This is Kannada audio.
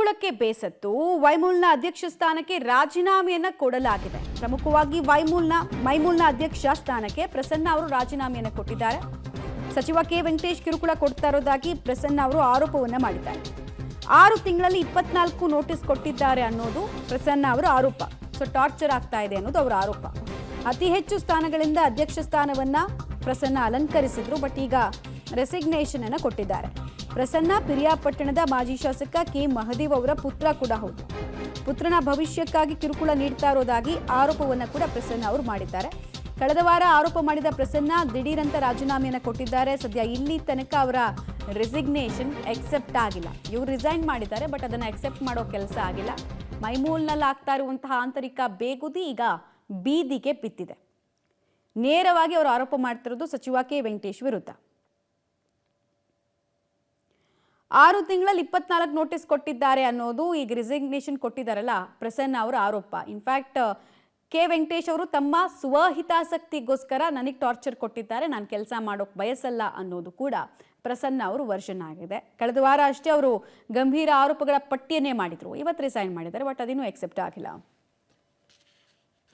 ಕಿರುಕುಳಕ್ಕೆ ಬೇಸತ್ತು ವೈಮೂಲ್ನ ಅಧ್ಯಕ್ಷ ಸ್ಥಾನಕ್ಕೆ ರಾಜೀನಾಮೆಯನ್ನ ಕೊಡಲಾಗಿದೆ. ಪ್ರಮುಖವಾಗಿ ಮೈಮೂಲ್ನ ಅಧ್ಯಕ್ಷ ಸ್ಥಾನಕ್ಕೆ ಪ್ರಸನ್ನ ಅವರು ರಾಜೀನಾಮೆಯನ್ನು ಕೊಟ್ಟಿದ್ದಾರೆ. ಸಚಿವ ಕೆ ವೆಂಕಟೇಶ್ ಕಿರುಕುಳ ಕೊಡ್ತಾ ಇರೋದಾಗಿ ಪ್ರಸನ್ನ ಅವರು ಆರೋಪವನ್ನ ಮಾಡಿದ್ದಾರೆ. 6 ತಿಂಗಳಲ್ಲಿ 24 ನೋಟಿಸ್ ಕೊಟ್ಟಿದ್ದಾರೆ ಅನ್ನೋದು ಪ್ರಸನ್ನ ಅವರ ಆರೋಪ. ಸೊ ಟಾರ್ಚರ್ ಆಗ್ತಾ ಇದೆ ಅನ್ನೋದು ಅವರ ಆರೋಪ. ಅತಿ ಹೆಚ್ಚು ಸ್ಥಾನಗಳಿಂದ ಅಧ್ಯಕ್ಷ ಸ್ಥಾನವನ್ನ ಪ್ರಸನ್ನ ಅಲಂಕರಿಸಿದ್ರು. ಬಟ್ ಈಗ ರೆಸಿಗ್ನೇಷನ್ ಅನ್ನು ಕೊಟ್ಟಿದ್ದಾರೆ. ಪ್ರಸನ್ನ ಪಿರಿಯಾಪಟ್ಟಣದ ಮಾಜಿ ಶಾಸಕ ಕೆ ಮಹದೇವ್ ಅವರ ಪುತ್ರ ಕೂಡ ಹೌದು. ಪುತ್ರನ ಭವಿಷ್ಯಕ್ಕಾಗಿ ಕಿರುಕುಳ ನೀಡ್ತಾ ಇರೋದಾಗಿ ಆರೋಪವನ್ನು ಕೂಡ ಪ್ರಸನ್ನ ಅವರು ಮಾಡಿದ್ದಾರೆ. ಕಳೆದ ವಾರ ಆರೋಪ ಮಾಡಿದ ಪ್ರಸನ್ನ ದಿಢೀರಂತ ರಾಜೀನಾಮೆಯನ್ನು ಕೊಟ್ಟಿದ್ದಾರೆ. ಸದ್ಯ ಇಲ್ಲಿ ತನಕ ಅವರ ರೆಸಿಗ್ನೇಷನ್ ಎಕ್ಸೆಪ್ಟ್ ಆಗಿಲ್ಲ. ಇವರು ರಿಸೈನ್ ಮಾಡಿದ್ದಾರೆ, ಬಟ್ ಅದನ್ನು ಎಕ್ಸೆಪ್ಟ್ ಮಾಡೋ ಕೆಲಸ ಆಗಿಲ್ಲ. ಮೈಮೂಲ್ನಲ್ಲಿ ಆಗ್ತಾ ಇರುವಂತಹ ಆಂತರಿಕ ಬೇಗುದಿ ಈಗ ಬೀದಿಗೆ ಬಿದ್ದಿದೆ. ನೇರವಾಗಿ ಅವರು ಆರೋಪ ಮಾಡ್ತಿರೋದು ಸಚಿವ ಕೆ ವೆಂಕಟೇಶ್ ವಿರುದ್ಧ. 6 ತಿಂಗಳಲ್ಲಿ 24 ನೋಟಿಸ್ ಕೊಟ್ಟಿದ್ದಾರೆ ಅನ್ನೋದು ಈಗ ರಿಸಿಗ್ನೇಷನ್ ಕೊಟ್ಟಿದ್ದಾರಲ್ಲ ಪ್ರಸನ್ನ ಅವರ ಆರೋಪ. ಇನ್ಫ್ಯಾಕ್ಟ್ ಕೆ ವೆಂಕಟೇಶ್ ಅವರು ತಮ್ಮ ಸ್ವಹಿತಾಸಕ್ತಿಗೋಸ್ಕರ ನನಗೆ ಟಾರ್ಚರ್ ಕೊಟ್ಟಿದ್ದಾರೆ, ನಾನು ಕೆಲಸ ಮಾಡೋಕೆ ಬಯಸಲ್ಲ ಅನ್ನೋದು ಕೂಡ ಪ್ರಸನ್ನ ಅವರು ವರ್ಷನ್ ಆಗಿದೆ. ಕಳೆದ ವಾರ ಅಷ್ಟೇ ಅವರು ಗಂಭೀರ ಆರೋಪಗಳ ಪಟ್ಟಿಯನ್ನೇ ಮಾಡಿದ್ರು. ಇವತ್ತು ರಿಸೈನ್ ಮಾಡಿದ್ದಾರೆ, ಬಟ್ ಅದೇನೂ ಎಕ್ಸೆಪ್ಟ್ ಆಗಿಲ್ಲ.